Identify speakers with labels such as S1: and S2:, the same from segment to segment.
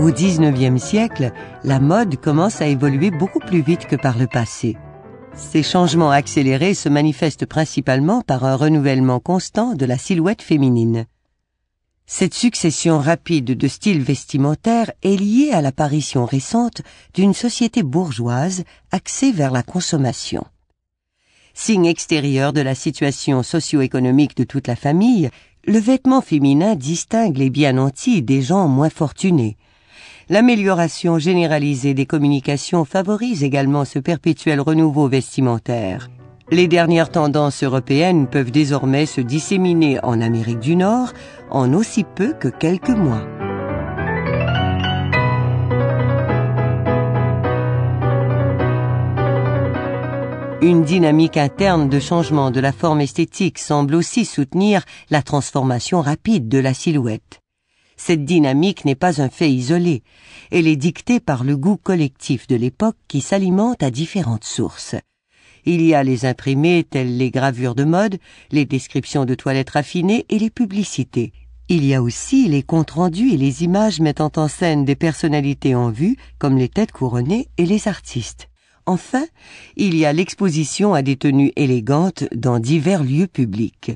S1: Au XIXe siècle, la mode commence à évoluer beaucoup plus vite que par le passé. Ces changements accélérés se manifestent principalement par un renouvellement constant de la silhouette féminine. Cette succession rapide de styles vestimentaires est liée à l'apparition récente d'une société bourgeoise axée vers la consommation. Signe extérieur de la situation socio-économique de toute la famille, le vêtement féminin distingue les bien nantis des gens moins fortunés. L'amélioration généralisée des communications favorise également ce perpétuel renouveau vestimentaire. Les dernières tendances européennes peuvent désormais se disséminer en Amérique du Nord en aussi peu que quelques mois. Une dynamique interne de changement de la forme esthétique semble aussi soutenir la transformation rapide de la silhouette. Cette dynamique n'est pas un fait isolé. Elle est dictée par le goût collectif de l'époque qui s'alimente à différentes sources. Il y a les imprimés tels les gravures de mode, les descriptions de toilettes raffinées et les publicités. Il y a aussi les comptes rendus et les images mettant en scène des personnalités en vue, comme les têtes couronnées et les artistes. Enfin, il y a l'exposition à des tenues élégantes dans divers lieux publics.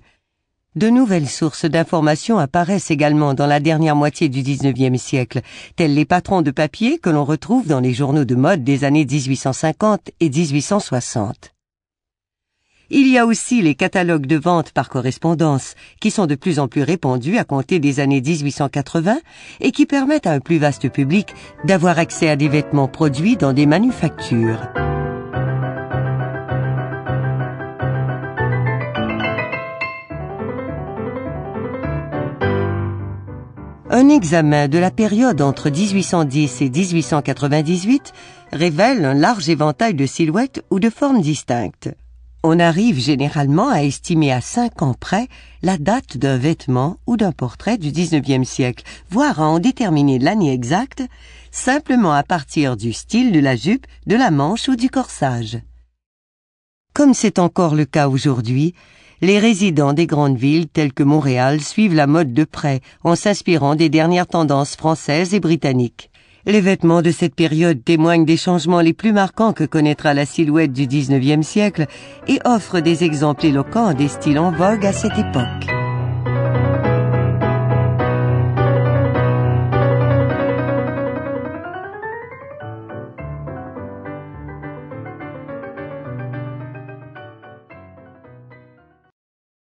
S1: De nouvelles sources d'informations apparaissent également dans la dernière moitié du XIXe siècle, tels les patrons de papier que l'on retrouve dans les journaux de mode des années 1850 et 1860. Il y a aussi les catalogues de vente par correspondance, qui sont de plus en plus répandus à compter des années 1880 et qui permettent à un plus vaste public d'avoir accès à des vêtements produits dans des manufactures. Un examen de la période entre 1810 et 1898 révèle un large éventail de silhouettes ou de formes distinctes. On arrive généralement à estimer à 5 ans près la date d'un vêtement ou d'un portrait du XIXe siècle, voire à en déterminer l'année exacte, simplement à partir du style de la jupe, de la manche ou du corsage. Comme c'est encore le cas aujourd'hui, les résidents des grandes villes telles que Montréal suivent la mode de près en s'inspirant des dernières tendances françaises et britanniques. Les vêtements de cette période témoignent des changements les plus marquants que connaîtra la silhouette du XIXe siècle et offrent des exemples éloquents des styles en vogue à cette époque.